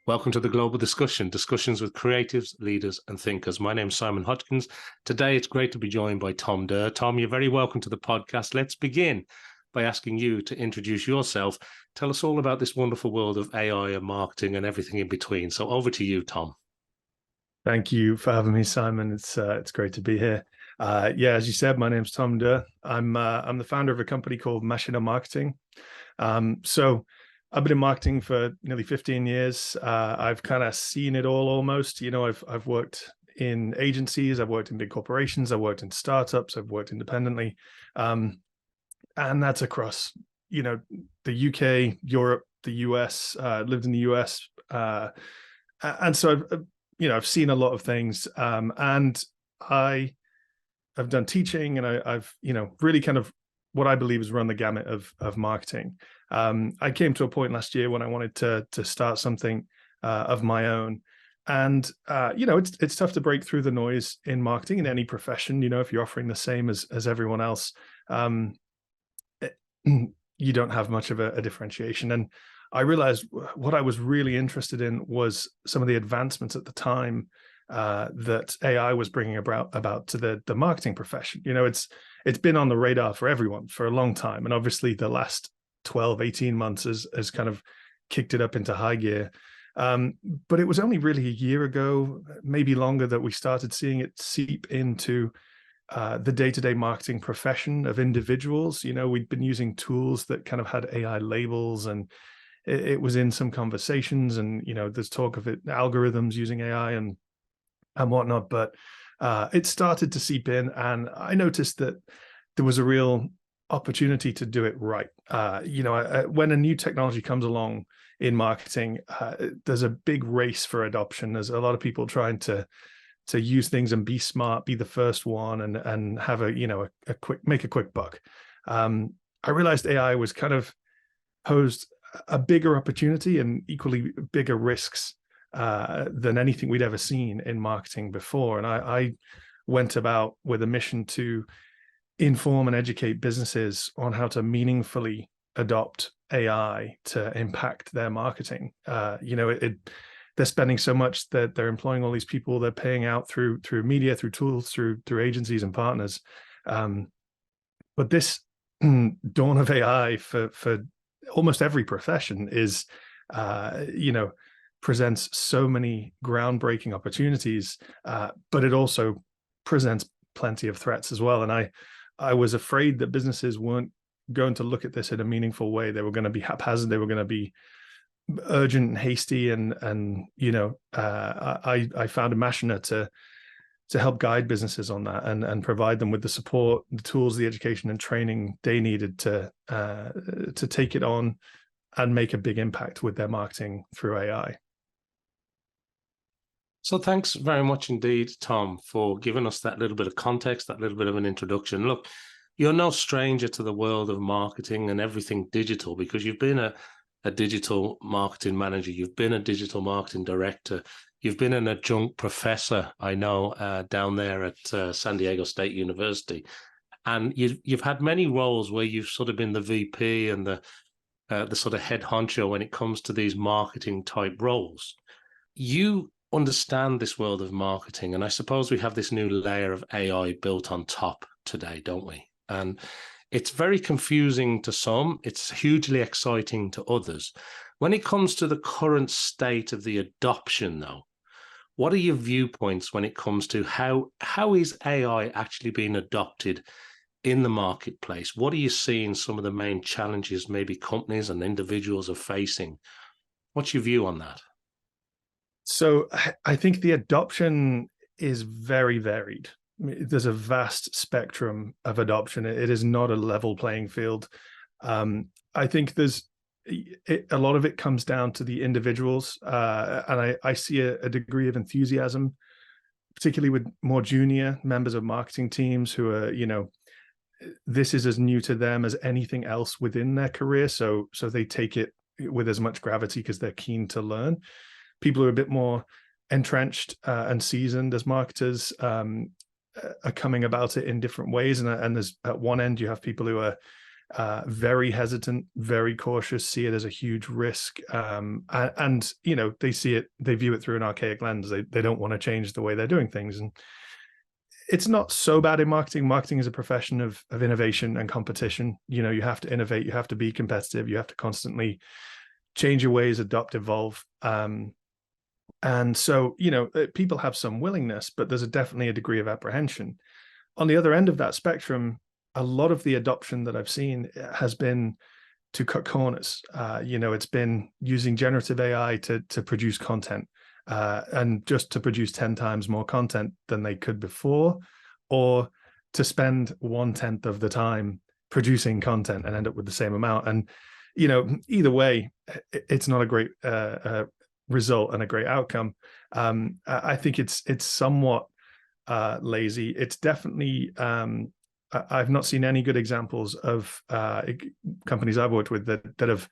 Welcome to the Global Discussion, discussions with creatives, leaders and thinkers. My name's Simon Hodgkins. Today, it's great to be joined by Tom Doerr. Tom, you're very welcome to the podcast. Let's begin by asking you to introduce yourself. Tell us all about this wonderful world of AI and marketing and everything in between. So over to you, Tom. Thank you for having me, Simon. It's great to be here. As you said, my name's Tom Doerr. I'm the founder of a company called Machina Marketing. I've been in marketing for nearly 15 years. I've kind of seen it all almost. I've worked in agencies, I've worked in big corporations, I've worked in startups, I've worked independently. And that's across, the UK, Europe, the US, lived in the US. And so I've seen a lot of things. And I have done teaching, and I've really kind of what I believe is run the gamut of marketing. I came to a point last year when I wanted to start something of my own. And, it's tough to break through the noise in marketing in any profession. If you're offering the same as everyone else, you don't have much of a differentiation. And I realized what I was really interested in was some of the advancements at the time that AI was bringing about to the marketing profession. It's been on the radar for everyone for a long time. And obviously the last 12, 18 months has kind of kicked it up into high gear. But it was only really a year ago, maybe longer, that we started seeing it seep into the day-to-day marketing profession of individuals. We'd been using tools that kind of had AI labels, and it was in some conversations, and there's talk of it, algorithms using AI and whatnot, but it started to seep in, and I noticed that there was a real opportunity to do it right. When a new technology comes along in marketing, there's a big race for adoption. There's a lot of people trying to use things and be smart, be the first one, and have make a quick buck. I realized AI was kind of posed a bigger opportunity and equally bigger risks than anything we'd ever seen in marketing before. And I went about with a mission to inform and educate businesses on how to meaningfully adopt AI to impact their marketing. They're spending so much that they're employing all these people, they're paying out through media, through tools, through agencies and partners. But this dawn of AI for almost every profession is, presents so many groundbreaking opportunities, but it also presents plenty of threats as well. And I was afraid that businesses weren't going to look at this in a meaningful way. They were going to be haphazard. They were going to be urgent and hasty. I founded Machina to help guide businesses on that and provide them with the support, the tools, the education and training they needed to take it on and make a big impact with their marketing through AI. So thanks very much indeed, Tom, for giving us that little bit of context, that little bit of an introduction. Look, you're no stranger to the world of marketing and everything digital, because you've been a digital marketing manager, you've been a digital marketing director, you've been an adjunct professor, I know, down there at San Diego State University. And you've had many roles where you've sort of been the VP and the sort of head honcho when it comes to these marketing type roles. You understand this world of marketing, and I suppose we have this new layer of AI built on top today, don't we? And it's very confusing to some, it's hugely exciting to others. When it comes to the current state of the adoption though, what are your viewpoints when it comes to how is AI actually being adopted in the marketplace? What are you seeing some of the main challenges maybe companies and individuals are facing? What's your view on that? So I think the adoption is very varied. There's a vast spectrum of adoption. It is not a level playing field. I think a lot of it comes down to the individuals. And I see a degree of enthusiasm, particularly with more junior members of marketing teams who are, this is as new to them as anything else within their career. So they take it with as much gravity because they're keen to learn. People who are a bit more entrenched and seasoned as marketers are coming about it in different ways. And there's, at one end, you have people who are very hesitant, very cautious, see it as a huge risk. And they view it through an archaic lens. They don't want to change the way they're doing things. And it's not so bad in marketing. Marketing is a profession of innovation and competition. You have to innovate, you have to be competitive, you have to constantly change your ways, adopt, evolve. And so, people have some willingness, but there's definitely a degree of apprehension. On the other end of that spectrum, a lot of the adoption that I've seen has been to cut corners. It's been using generative AI to produce content, and just to produce 10 times more content than they could before, or to spend 1/10 of the time producing content and end up with the same amount. And, either way, it's not a great result and a great outcome. I think it's somewhat lazy. It's definitely I've not seen any good examples of companies I've worked with that have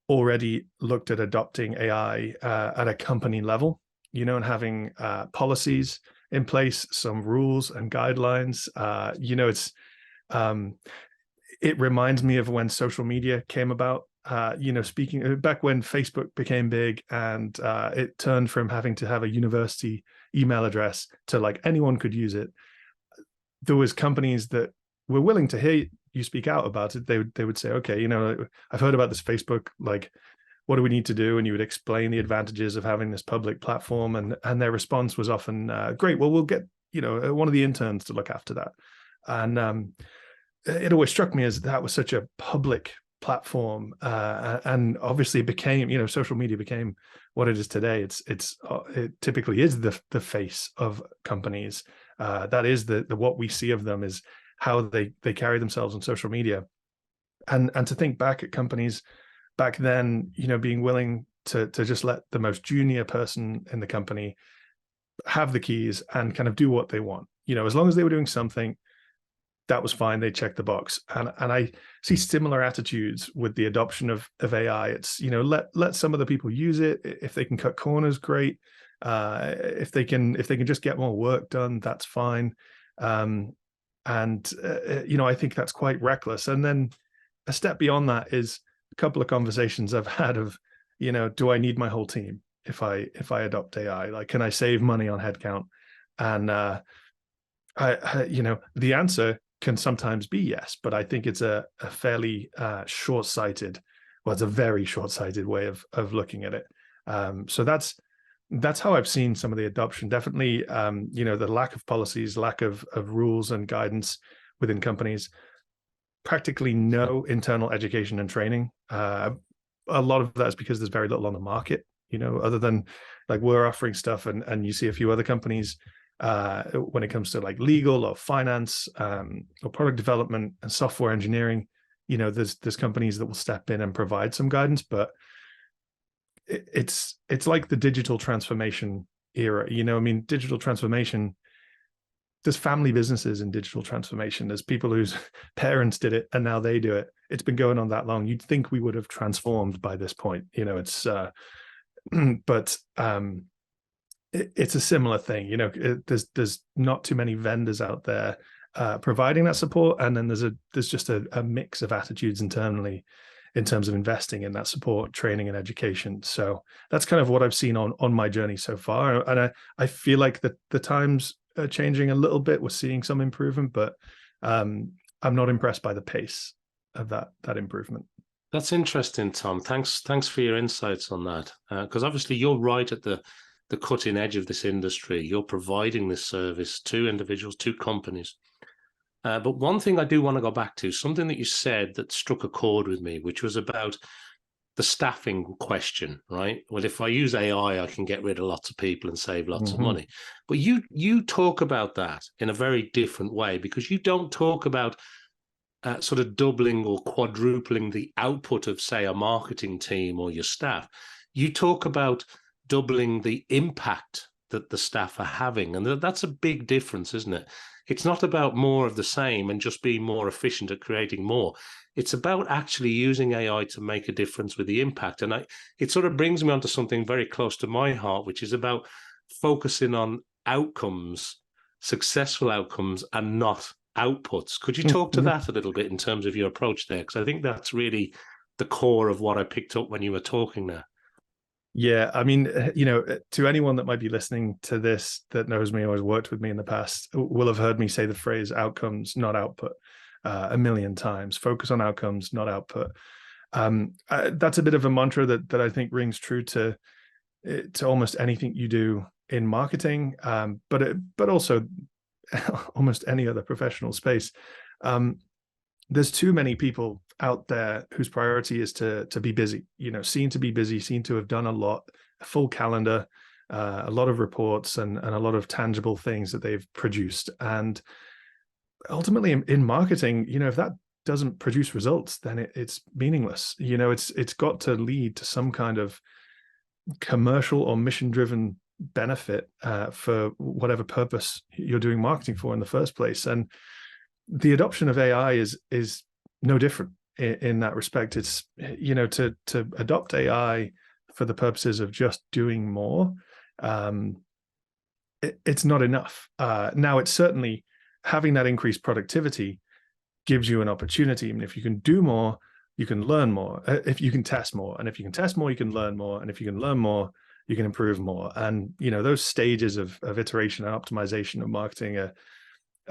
already looked at adopting AI at a company level, and having policies in place, some rules and guidelines. It reminds me of when social media came about. Speaking back when Facebook became big, and it turned from having to have a university email address to like anyone could use it. There was companies that were willing to hear you speak out about it. They would say, okay, I've heard about this Facebook, like, what do we need to do? And you would explain the advantages of having this public platform, and their response was often, great, well, we'll get one of the interns to look after that. And it always struck me as that was such a public platform, and obviously it became, social media became what it is today. It typically is the face of companies. That is the what we see of them is how they carry themselves on social media. And to think back at companies back then, being willing to just let the most junior person in the company have the keys and kind of do what they want, as long as they were doing something, that was fine. They checked the box. And I see similar attitudes with the adoption of AI. It's, let some of the people use it. If they can cut corners, great. If they can just get more work done, that's fine. I think that's quite reckless. And then a step beyond that is a couple of conversations I've had of, do I need my whole team if I adopt AI? Like, can I save money on headcount? And the answer can sometimes be yes, but I think it's a fairly short-sighted, well, it's a very short-sighted way of looking at it. So that's how I've seen some of the adoption. Definitely, the lack of policies, lack of rules and guidance within companies, practically no internal education and training. A lot of that is because there's very little on the market, other than like we're offering stuff, and you see a few other companies when it comes to like legal or finance, or product development and software engineering. There's companies that will step in and provide some guidance, but it's like the digital transformation era. Digital transformation, there's family businesses in digital transformation. There's people whose parents did it and now they do it. It's been going on that long. You'd think we would have transformed by this point. But it's a similar thing. There's not too many vendors out there providing that support, and then there's just a mix of attitudes internally in terms of investing in that support, training, and education. So that's kind of what I've seen on my journey so far, and I feel like the times are changing a little bit. We're seeing some improvement, but I'm not impressed by the pace of that improvement. That's interesting, Tom. Thanks for your insights on that, because obviously you're right at the cutting edge of this industry. You're providing this service to individuals, to companies. But one thing I do want to go back to, something that you said that struck a chord with me, which was about the staffing question, right? Well, if I use AI, I can get rid of lots of people and save lots of money. But you talk about that in a very different way, because you don't talk about sort of doubling or quadrupling the output of, say, a marketing team or your staff. You talk about doubling the impact that the staff are having. And that's a big difference, isn't it? It's not about more of the same and just being more efficient at creating more. It's about actually using AI to make a difference with the impact. And it sort of brings me onto something very close to my heart, which is about focusing on outcomes, successful outcomes, and not outputs. Could you talk to that a little bit in terms of your approach there? Because I think that's really the core of what I picked up when you were talking there. Yeah, I mean, to anyone that might be listening to this that knows me or has worked with me in the past will have heard me say the phrase outcomes, not output, a million times. Focus on outcomes, not output. That's a bit of a mantra that I think rings true to almost anything you do in marketing, but also almost any other professional space. There's too many people out there whose priority is to be busy, seen to be busy, seen to have done a lot, a full calendar, a lot of reports and a lot of tangible things that they've produced. And ultimately in marketing, if that doesn't produce results, then it's meaningless. It's got to lead to some kind of commercial or mission-driven benefit for whatever purpose you're doing marketing for in the first place. And the adoption of AI is no different in that respect. It's, to adopt AI for the purposes of just doing more, it's not enough. Now, it's certainly having that increased productivity gives you an opportunity. I mean, if you can do more, you can learn more. If you can test more, and if you can test more, you can learn more. And if you can learn more, you can improve more. And those stages of iteration and optimization of marketing are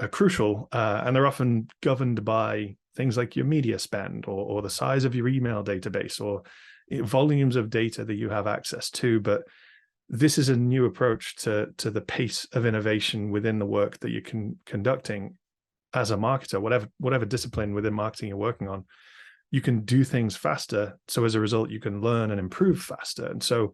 crucial, and they're often governed by things like your media spend or the size of your email database or volumes of data that you have access to. But this is a new approach to the pace of innovation within the work that you're conducting as a marketer, whatever discipline within marketing you're working on. You can do things faster, so as a result you can learn and improve faster. And so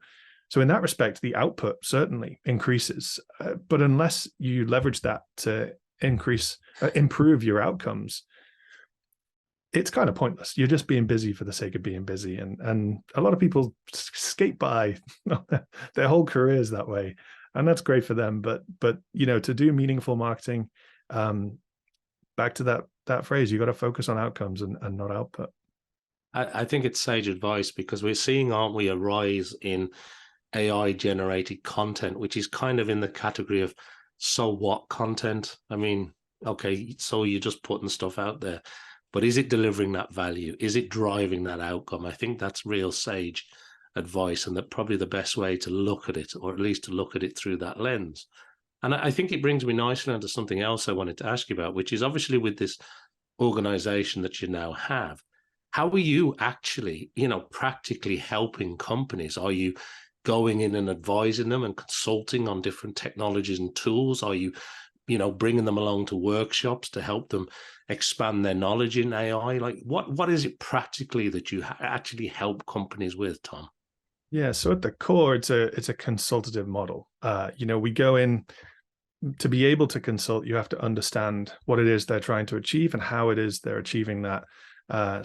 in that respect, the output certainly increases, but unless you leverage that to improve your outcomes, it's kind of pointless. You're just being busy for the sake of being busy, and a lot of people skate by their whole careers that way, and that's great for them. But to do meaningful marketing, back to that phrase, you got to focus on outcomes and not output. I think it's sage advice, because we're seeing, aren't we, a rise in AI generated content, which is kind of in the category of so what content. I mean, okay, so you're just putting stuff out there, but is it delivering that value? Is it driving that outcome? I think that's real sage advice, and that probably the best way to look at it, or at least to look at it through that lens. And I think it brings me nicely onto something else I wanted to ask you about, which is obviously with this organization that you now have, how are you actually, practically helping companies? Are you going in and advising them and consulting on different technologies and tools? Are you, bringing them along to workshops to help them expand their knowledge in AI? Like, what is it practically that you actually help companies with, Tom? Yeah, so at the core, it's a consultative model. We go in to be able to consult. You have to understand what it is they're trying to achieve and how it is they're achieving that.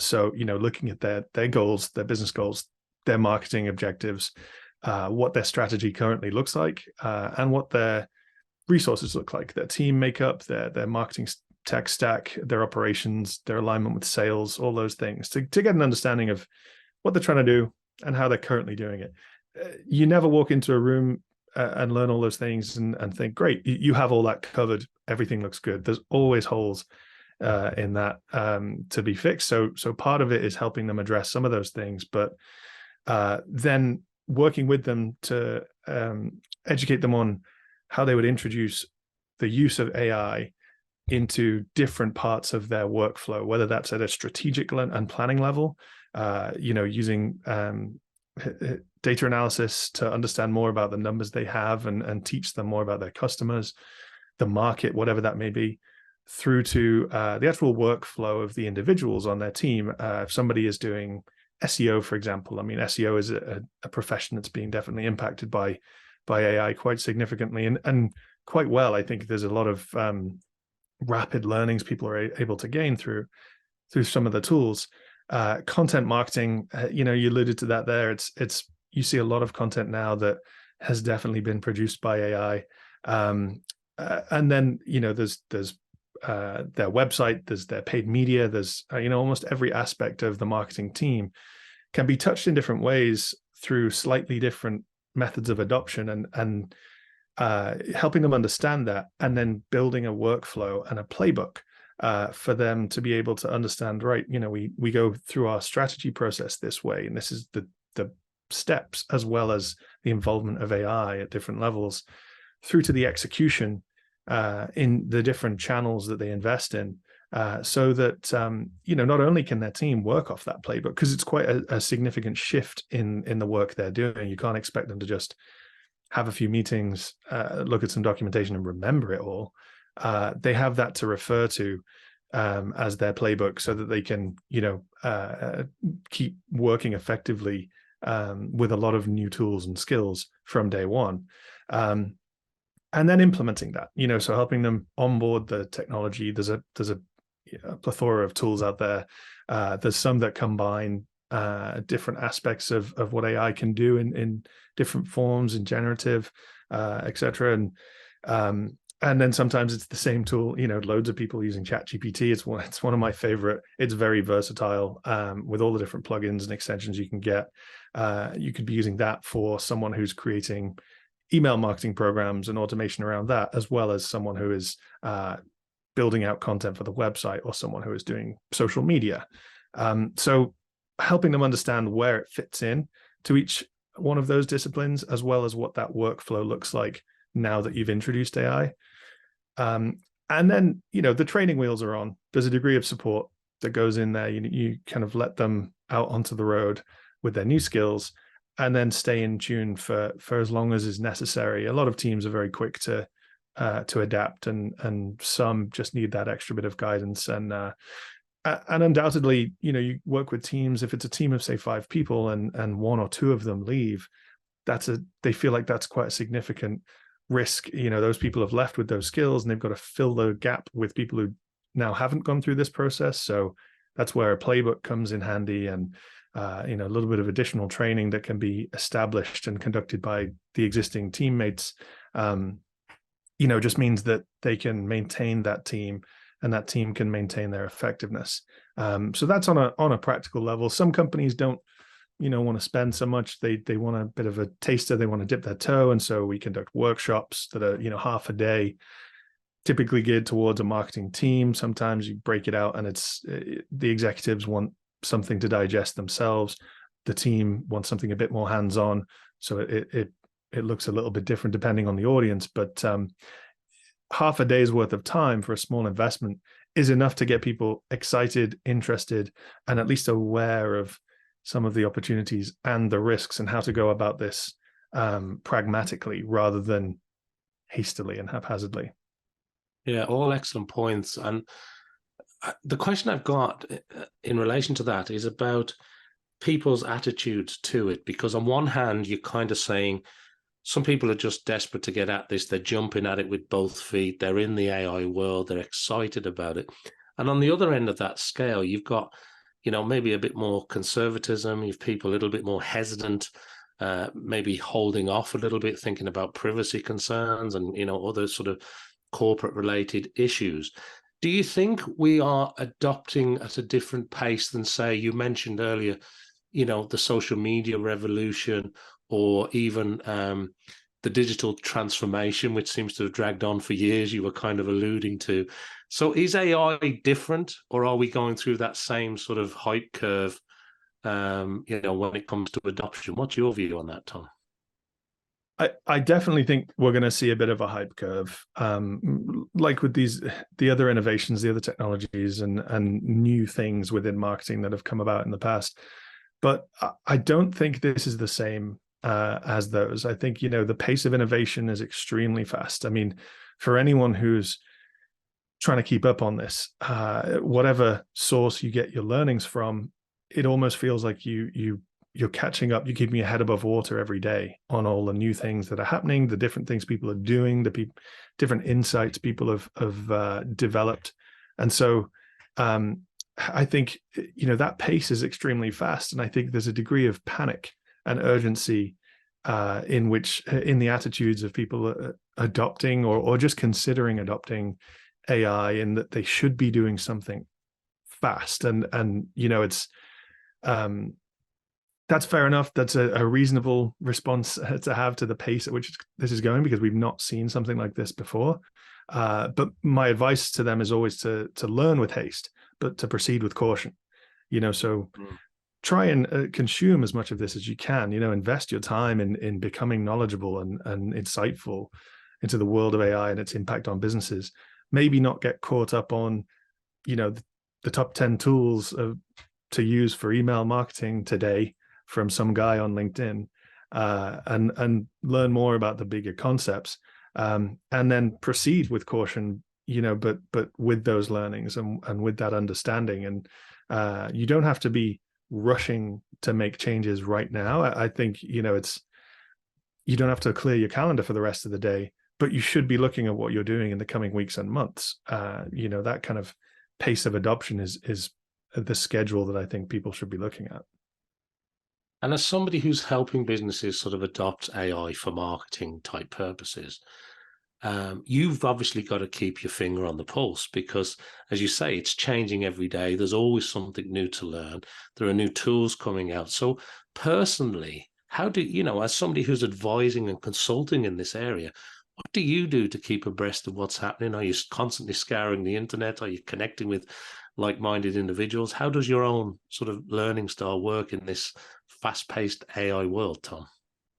So looking at their goals, their business goals, their marketing objectives, what their strategy currently looks like, and what their resources look like, their team makeup, their marketing tech stack, their operations, their alignment with sales, all those things, to get an understanding of what they're trying to do and how they're currently doing it. You never walk into a room and learn all those things and think, great, you have all that covered, everything looks good. There's always holes in that to be fixed. So part of it is helping them address some of those things, but then working with them to educate them on how they would introduce the use of AI into different parts of their workflow, whether that's at a strategic and planning level, using data analysis to understand more about the numbers they have and teach them more about their customers, the market, whatever that may be, through to the actual workflow of the individuals on their team. If somebody is doing SEO, for example, I mean, SEO is a profession that's being definitely impacted by AI quite significantly and quite well. I think there's a lot of rapid learnings people are able to gain through some of the tools. Content marketing, you alluded to that there. It's you see a lot of content now that has definitely been produced by AI, and then there's their website, there's their paid media, there's almost every aspect of the marketing team can be touched in different ways through slightly different methods of adoption, and helping them understand that, and then building a workflow and a playbook for them to be able to understand, right, we go through our strategy process this way, and this is the steps, as well as the involvement of AI at different levels, through to the execution in the different channels that they invest in, so that not only can their team work off that playbook, because it's quite a significant shift in the work they're doing. You can't expect them to just have a few meetings, look at some documentation and remember it all. They have that to refer to as their playbook, so that they can keep working effectively with a lot of new tools and skills from day one. And then implementing that, so helping them onboard the technology. There's a plethora of tools out there. There's some that combine different aspects of what AI can do in different forms, in generative, etc. And then sometimes it's the same tool. Loads of people using ChatGPT. It's one of my favorite. It's very versatile with all the different plugins and extensions you can get. You could be using that for someone who's creating email marketing programs and automation around that, as well as someone who is building out content for the website, or someone who is doing social media. So helping them understand where it fits in to each one of those disciplines, as well as what that workflow looks like now that you've introduced AI. And then, the training wheels are on. There's a degree of support that goes in there. You kind of let them out onto the road with their new skills, and then stay in tune for as long as is necessary. A lot of teams are very quick to adapt, and some just need that extra bit of guidance. And undoubtedly, you work with teams. If it's a team of, say, 5 people, and 1 or 2 of them leave, they feel like that's quite a significant risk. Those people have left with those skills, and they've got to fill the gap with people who now haven't gone through this process. So that's where a playbook comes in handy, and a little bit of additional training that can be established and conducted by the existing teammates, just means that they can maintain that team, and that team can maintain their effectiveness. So that's on a practical level. Some companies don't, want to spend so much. They want a bit of a taster. They want to dip their toe, and so we conduct workshops that are half a day, typically geared towards a marketing team. Sometimes you break it out, and it's the executives want something to digest themselves. The team wants something a bit more hands-on, so it looks a little bit different depending on the audience. But half a day's worth of time for a small investment is enough to get people excited, interested, and at least aware of some of the opportunities and the risks, and how to go about this pragmatically rather than hastily and haphazardly. Yeah, all excellent points. And the question I've got in relation to that is about people's attitudes to it, because on one hand, you're kind of saying some people are just desperate to get at this. They're jumping at it with both feet. They're in the AI world. They're excited about it. And on the other end of that scale, you've got, maybe a bit more conservatism. You've people a little bit more hesitant, maybe holding off a little bit, thinking about privacy concerns and, other sort of corporate related issues. Do you think we are adopting at a different pace than, say, you mentioned earlier, the social media revolution, or even the digital transformation, which seems to have dragged on for years, you were kind of alluding to? So is AI different, or are we going through that same sort of hype curve, when it comes to adoption? What's your view on that, Tom? I definitely think we're going to see a bit of a hype curve, like with the other innovations, the other technologies and new things within marketing that have come about in the past. But I don't think this is the same as those. I think, the pace of innovation is extremely fast. I mean, for anyone who's trying to keep up on this, whatever source you get your learnings from, it almost feels like you're catching up. You're keeping your head above water every day on all the new things that are happening, the different things people are doing, different insights people have developed. And so I think, that pace is extremely fast. And I think there's a degree of panic and urgency in the attitudes of people adopting or just considering adopting AI, in that they should be doing something fast. And it's That's fair enough. That's a reasonable response to have to the pace at which this is going, because we've not seen something like this before. But my advice to them is always to learn with haste, but to proceed with caution. So try and consume as much of this as you can. Invest your time in becoming knowledgeable and insightful into the world of AI and its impact on businesses. Maybe not get caught up on, the top 10 tools to use for email marketing today from some guy on LinkedIn, and learn more about the bigger concepts, and then proceed with caution, but with those learnings and with that understanding. And you don't have to be rushing to make changes right now. I think, you don't have to clear your calendar for the rest of the day, but you should be looking at what you're doing in the coming weeks and months. That kind of pace of adoption is the schedule that I think people should be looking at. And as somebody who's helping businesses sort of adopt AI for marketing type purposes, you've obviously got to keep your finger on the pulse, because, as you say, it's changing every day. There's always something new to learn. There are new tools coming out. So personally, how do as somebody who's advising and consulting in this area, what do you do to keep abreast of what's happening? Are you constantly scouring the internet? Are you connecting with like-minded individuals? How does your own sort of learning style work in this fast-paced AI world, Tom?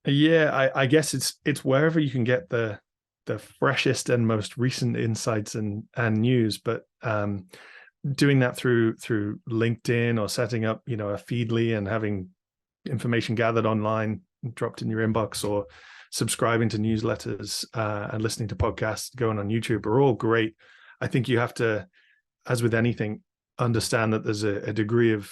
Yeah, I guess it's wherever you can get the freshest and most recent insights and news, but doing that through LinkedIn, or setting up a Feedly and having information gathered online dropped in your inbox, or subscribing to newsletters and listening to podcasts, going on YouTube, are all great. I think you have to, as with anything, understand that there's a degree of,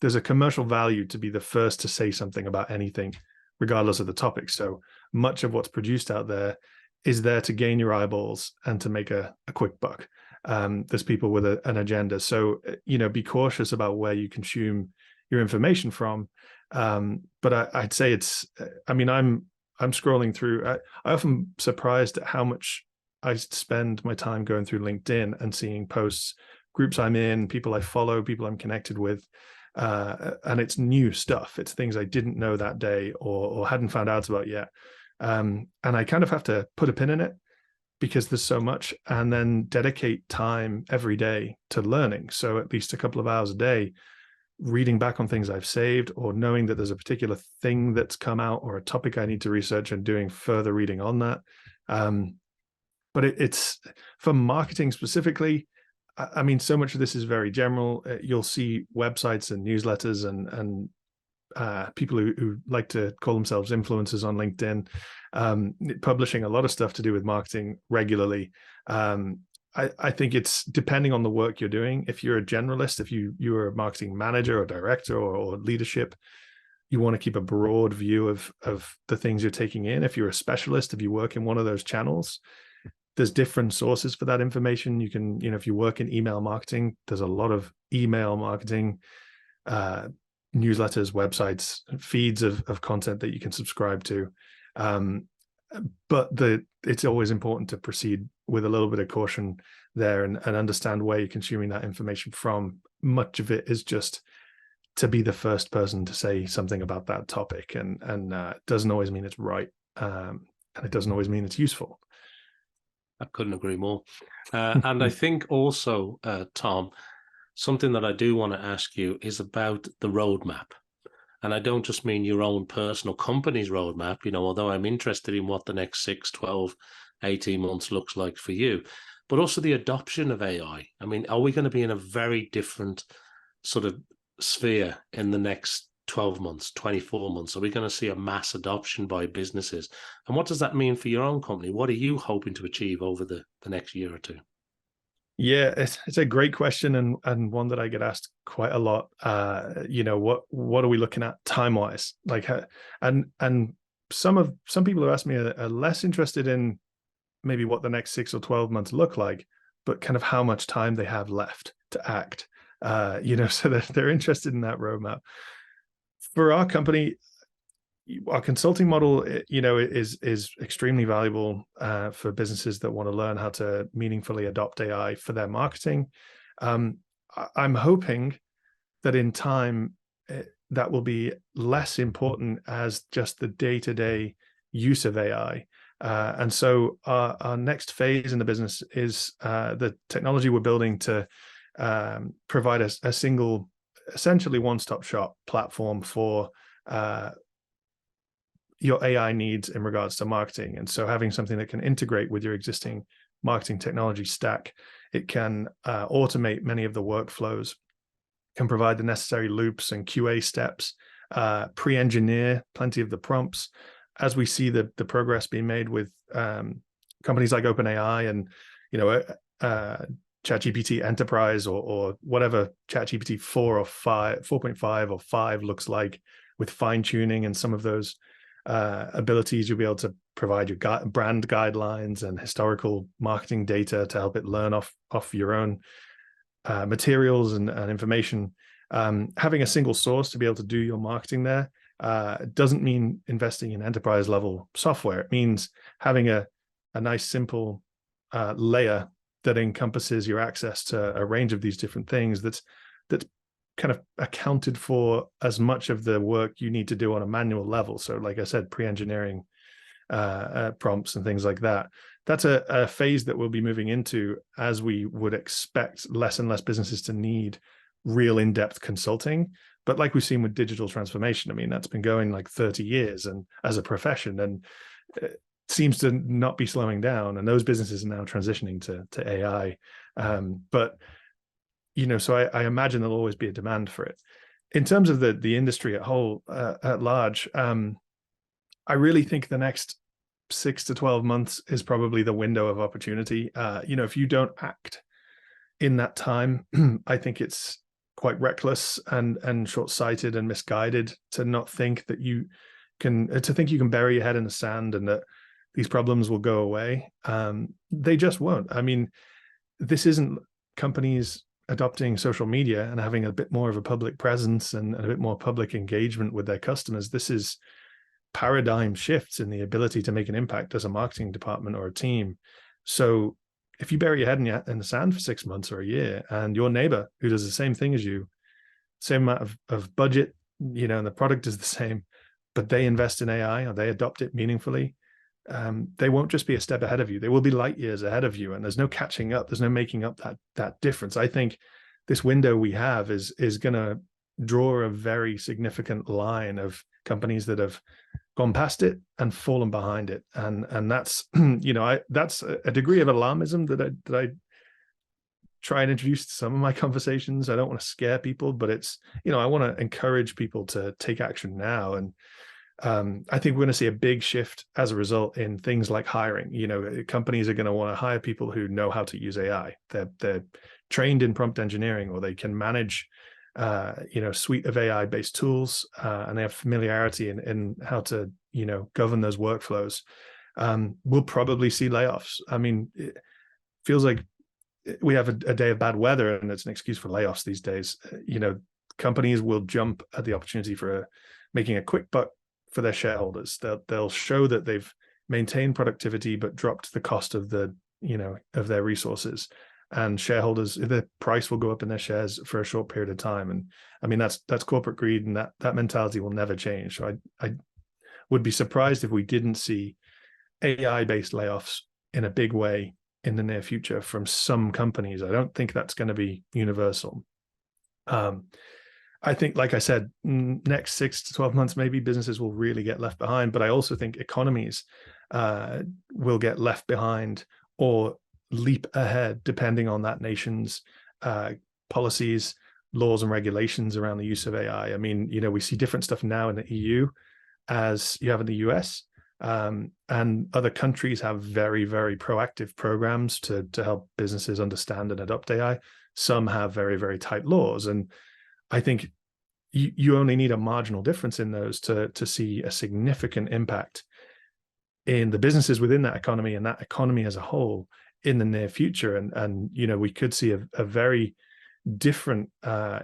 there's a commercial value to be the first to say something about anything, regardless of the topic. So much of what's produced out there is there to gain your eyeballs and to make a quick buck. There's people with an agenda. So, be cautious about where you consume your information from. But I'd say I'm scrolling through. I often surprised at how much I spend my time going through LinkedIn and seeing posts, groups I'm in, people I follow, people I'm connected with. And it's new stuff. It's things I didn't know that day or hadn't found out about yet. And I kind of have to put a pin in it, because there's so much, and then dedicate time every day to learning. So at least a couple of hours a day, reading back on things I've saved, or knowing that there's a particular thing that's come out or a topic I need to research, and doing further reading on that. But it's for marketing specifically. I mean, so much of this is very general. You'll see websites and newsletters and people who like to call themselves influencers on LinkedIn, publishing a lot of stuff to do with marketing regularly. I think it's depending on the work you're doing. If you're a generalist, if you're a marketing manager or director or leadership, you want to keep a broad view of the things you're taking in. If you're a specialist, if you work in one of those channels, there's different sources for that information. You can, if you work in email marketing, there's a lot of email marketing, newsletters, websites, feeds of content that you can subscribe to. But it's always important to proceed with a little bit of caution there, and understand where you're consuming that information from. Much of it is just to be the first person to say something about that topic, and it doesn't always mean it's right, and it doesn't always mean it's useful. I couldn't agree more. And I think also, Tom, something that I do want to ask you is about the roadmap. And I don't just mean your own personal company's roadmap, although I'm interested in what the next 6, 12, 18 months looks like for you, but also the adoption of AI. I mean, are we going to be in a very different sort of sphere in the next 12 months, 24 months? Are we going to see a mass adoption by businesses? And what does that mean for your own company? What are you hoping to achieve over the next year or two? Yeah, it's a great question, and one that I get asked quite a lot. What are we looking at time-wise? And some people who ask me are less interested in maybe what the next 6 or 12 months look like, but kind of how much time they have left to act. So they're interested in that roadmap. For our company, our consulting model, is extremely valuable for businesses that want to learn how to meaningfully adopt AI for their marketing. I'm hoping that in time, that will be less important as just the day-to-day use of AI. And so our next phase in the business is the technology we're building to provide a single, essentially one-stop shop platform for your AI needs in regards to marketing. And so having something that can integrate with your existing marketing technology stack, it can automate many of the workflows, can provide the necessary loops and QA steps, pre-engineer plenty of the prompts. As we see the progress being made with companies like OpenAI and, you know, ChatGPT Enterprise or whatever ChatGPT 4 or 5, 4.5 or 5 looks like, with fine tuning and some of those abilities, you'll be able to provide your brand guidelines and historical marketing data to help it learn off your own materials and information. Having a single source to be able to do your marketing there doesn't mean investing in enterprise level software. It means having a nice simple layer that encompasses your access to a range of these different things that's kind of accounted for as much of the work you need to do on a manual level. So like I said, pre-engineering prompts and things like that. That's a phase that we'll be moving into as we would expect less and less businesses to need real in-depth consulting. But like we've seen with digital transformation, I mean, that's been going like 30 years and as a profession, and it seems to not be slowing down. And those businesses are now transitioning to AI. But you know, so I imagine there'll always be a demand for it. In terms of the industry at large, I really think the next 6 to 12 months is probably the window of opportunity. You know, if you don't act in that time, I think it's quite reckless and short-sighted and misguided to not think that you can bury your head in the sand and that these problems will go away. They just won't. I mean, this isn't companies adopting social media and having a bit more of a public presence and a bit more public engagement with their customers. This is paradigm shifts in the ability to make an impact as a marketing department or a team. So if you bury your head in the sand for 6 months or a year, and your neighbor who does the same thing as you, same amount of budget, you know, and the product is the same, but they invest in AI or they adopt it meaningfully, they won't just be a step ahead of you. They will be light years ahead of you, and there's no catching up. There's no making up that difference. I think this window we have is going to draw a very significant line of companies that have gone past it and fallen behind it, and that's you know, that's a degree of alarmism that I try and introduce to some of my conversations. I don't want to scare people, but it's, you know, I want to encourage people to take action now. And I think we're going to see a big shift as a result in things like hiring. You know, companies are going to want to hire people who know how to use AI. They're trained in prompt engineering, or they can manage, you know, suite of AI-based tools, and they have familiarity in how to, you know, govern those workflows. We'll probably see layoffs. I mean, it feels like we have a day of bad weather, and it's an excuse for layoffs these days. You know, companies will jump at the opportunity for making a quick buck for their shareholders. They'll show that they've maintained productivity but dropped the cost of the, you know, of their resources, and shareholders, the price will go up in their shares for a short period of time. And I mean, that's corporate greed, and that mentality will never change. So I would be surprised if we didn't see AI-based layoffs in a big way in the near future from some companies. I don't think that's going to be universal. I think, like I said, next 6 to 12 months, maybe businesses will really get left behind. But I also think economies will get left behind or leap ahead, depending on that nation's policies, laws, and regulations around the use of AI. I mean, you know, we see different stuff now in the EU as you have in the US. And other countries have very, very proactive programs to help businesses understand and adopt AI. Some have very, very tight laws. And I think you only need a marginal difference in those to see a significant impact in the businesses within that economy and that economy as a whole in the near future. And you know, we could see a very different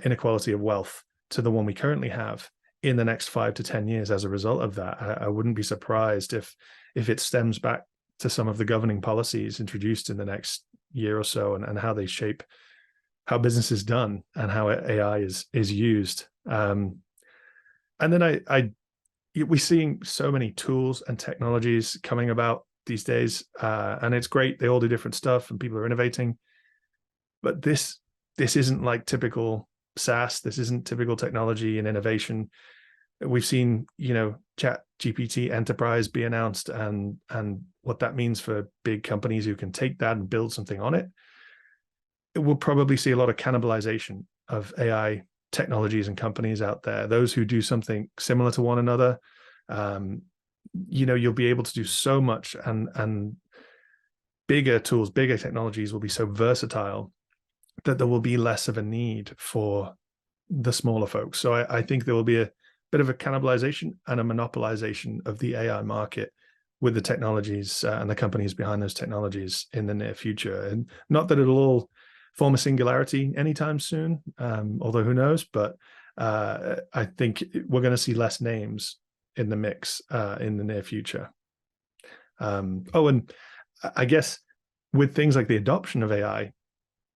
inequality of wealth to the one we currently have in the next 5 to 10 years as a result of that. I wouldn't be surprised if it stems back to some of the governing policies introduced in the next year or so, and how they shape how business is done and how AI is used. And then we're seeing so many tools and technologies coming about these days, and it's great. They all do different stuff, and people are innovating. But this isn't like typical SaaS. This isn't typical technology and innovation. We've seen, Chat GPT Enterprise be announced, and what that means for big companies who can take that and build something on it. It will probably see a lot of cannibalization of AI technologies and companies out there. Those who do something similar to one another, you'll be able to do so much, and bigger tools, bigger technologies will be so versatile that there will be less of a need for the smaller folks. So I think there will be a bit of a cannibalization and a monopolization of the AI market with the technologies and the companies behind those technologies in the near future. And not that it'll all form a singularity anytime soon, although who knows, but I think we're going to see less names in the mix in the near future. And I guess with things like the adoption of AI,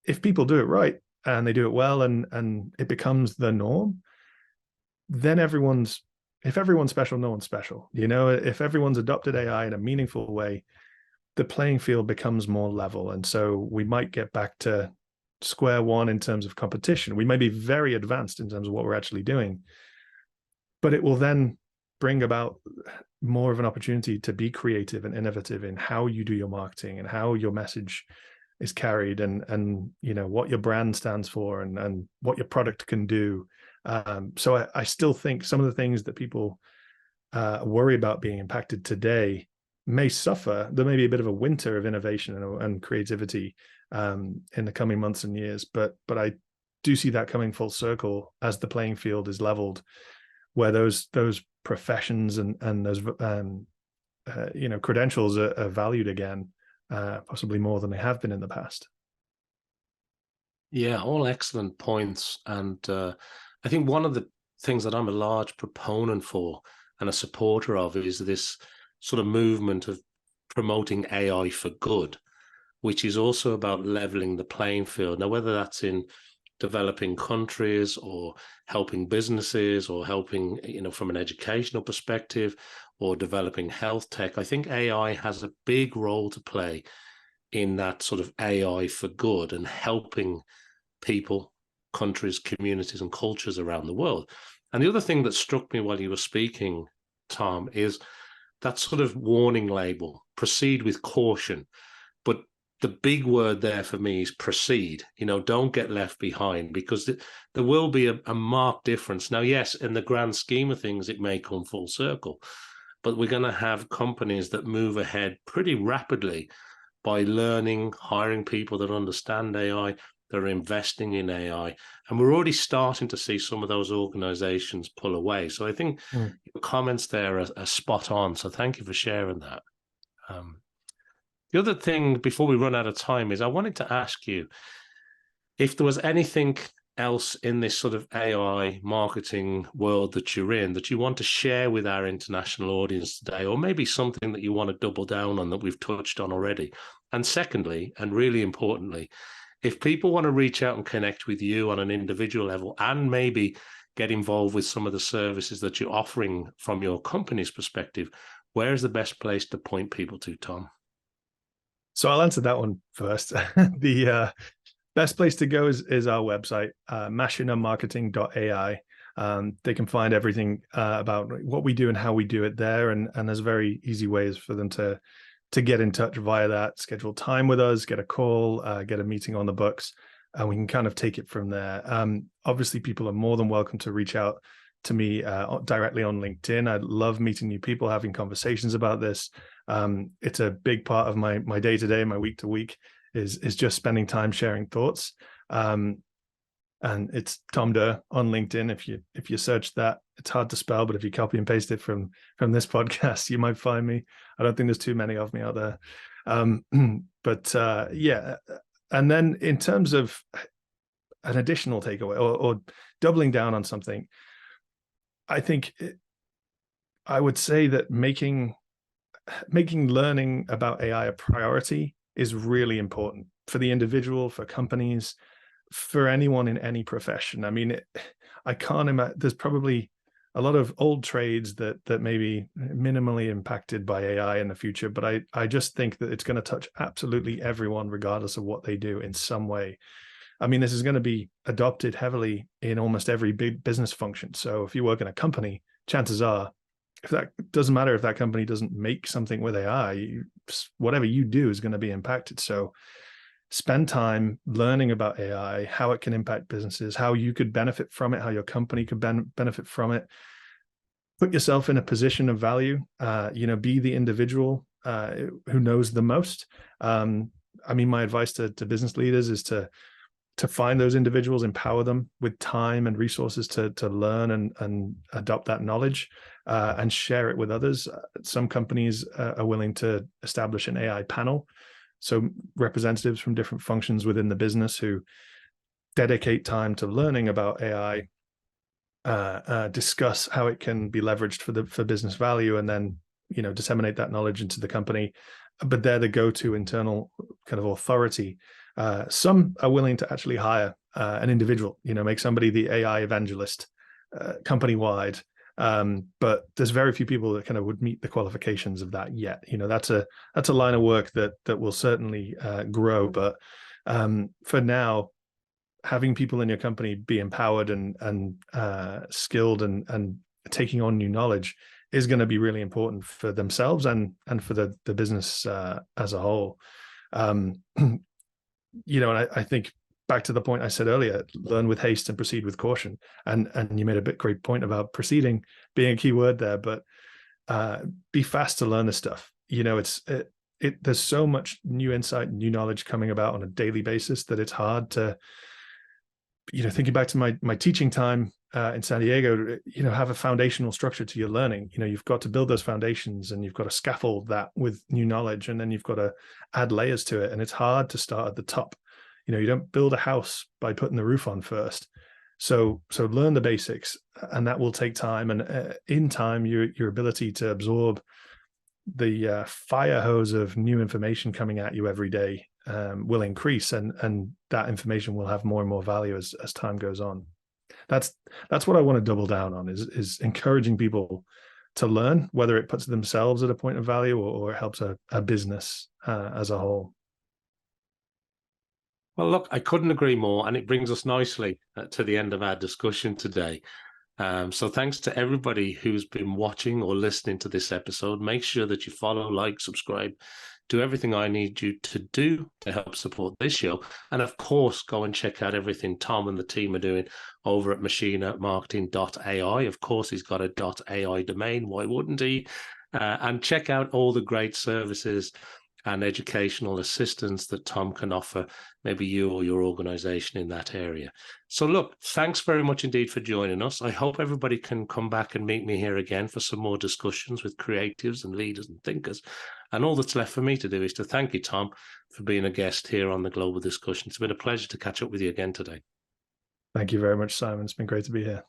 if people do it right and they do it well, and it becomes the norm, then if everyone's special, no one's special. If everyone's adopted AI in a meaningful way, the playing field becomes more level. And so we might get back to square one in terms of competition. We may be very advanced in terms of what we're actually doing, but it will then bring about more of an opportunity to be creative and innovative in how you do your marketing and how your message is carried, and what your brand stands for, and what your product can do. So I still think some of the things that people worry about being impacted today may suffer. There may be a bit of a winter of innovation and creativity in the coming months and years, but I do see that coming full circle as the playing field is leveled, where those professions and those credentials are valued again, possibly more than they have been in the past. Yeah, all excellent points. And I think one of the things that I'm a large proponent for and a supporter of is this sort of movement of promoting AI for good, which is also about leveling the playing field. Now, whether that's in developing countries or helping businesses or helping, from an educational perspective or developing health tech, I think AI has a big role to play in that sort of AI for good and helping people, countries, communities, and cultures around the world. And the other thing that struck me while you were speaking, Tom, is that sort of warning label: proceed with caution. But the big word there for me is proceed. Don't get left behind, because there will be a marked difference. Now, yes, in the grand scheme of things, it may come full circle, but we're going to have companies that move ahead pretty rapidly by learning, hiring people that understand AI, that are investing in AI. And we're already starting to see some of those organizations pull away. So I think your comments there are spot on. So thank you for sharing that. The other thing before we run out of time is I wanted to ask you if there was anything else in this sort of AI marketing world that you're in that you want to share with our international audience today, or maybe something that you want to double down on that we've touched on already. And secondly, and really importantly, if people want to reach out and connect with you on an individual level and maybe get involved with some of the services that you're offering from your company's perspective, where is the best place to point people to, Tom? So I'll answer that one first. The best place to go is our website, machinamarketing.ai. They can find everything about what we do and how we do it there. And there's very easy ways for them to get in touch via that, schedule time with us, get a call, get a meeting on the books, and we can kind of take it from there. Obviously, people are more than welcome to reach out to me directly on LinkedIn. I love meeting new people, having conversations about this. It's a big part of my day-to-day, my week-to-week is just spending time sharing thoughts. And it's Tom Doerr on LinkedIn. If you search that, it's hard to spell, but if you copy and paste it from this podcast, you might find me. I don't think there's too many of me out there. Yeah. And then in terms of an additional takeaway or doubling down on something, I think I would say that making learning about AI a priority is really important for the individual, for companies, for anyone in any profession. I mean, I can't imagine, there's probably a lot of old trades that may be minimally impacted by AI in the future, but I just think that it's going to touch absolutely everyone, regardless of what they do in some way. I mean, this is going to be adopted heavily in almost every big business function. So if you work in a company, chances are, if that doesn't matter if that company doesn't make something with AI, whatever you do is going to be impacted. So spend time learning about AI, how it can impact businesses, how you could benefit from it, how your company could benefit from it. Put yourself in a position of value, be the individual who knows the most. I mean, my advice to business leaders is to find those individuals, empower them with time and resources to learn and adopt that knowledge and share it with others. Some companies are willing to establish an AI panel. So representatives from different functions within the business who dedicate time to learning about AI, discuss how it can be leveraged for business value, and then disseminate that knowledge into the company. But they're the go-to internal kind of authority. Some are willing to actually hire an individual, make somebody the AI evangelist company-wide. But there's very few people that kind of would meet the qualifications of that yet. That's a line of work that will certainly grow. But for now, having people in your company be empowered and skilled and taking on new knowledge is going to be really important for themselves and for the business as a whole. And I think back to the point I said earlier, learn with haste and proceed with caution. And you made a great point about proceeding being a key word there, but be fast to learn this stuff. There's so much new insight, new knowledge coming about on a daily basis that it's hard to, thinking back to my teaching time in San Diego, have a foundational structure to your learning. You've got to build those foundations, and you've got to scaffold that with new knowledge, and then you've got to add layers to it. And it's hard to start at the top. You don't build a house by putting the roof on first. So learn the basics, and that will take time. And in time, your ability to absorb the fire hose of new information coming at you every day will increase, and that information will have more and more value as time goes on. That's what I want to double down on is encouraging people to learn, whether it puts themselves at a point of value or it helps a business as a whole. Well, look, I couldn't agree more, and it brings us nicely to the end of our discussion today. So thanks to everybody who's been watching or listening to this episode. Make sure that you follow, like, subscribe, do everything I need you to do to help support this show. And of course, go and check out everything Tom and the team are doing over at machinamarketing.ai. Of course, he's got a .ai domain. Why wouldn't he? And check out all the great services and educational assistance that Tom can offer, maybe you or your organization in that area. So look, thanks very much indeed for joining us. I hope everybody can come back and meet me here again for some more discussions with creatives and leaders and thinkers. And all that's left for me to do is to thank you, Tom, for being a guest here on the Global Discussion. It's been a pleasure to catch up with you again today. Thank you very much, Simon. It's been great to be here.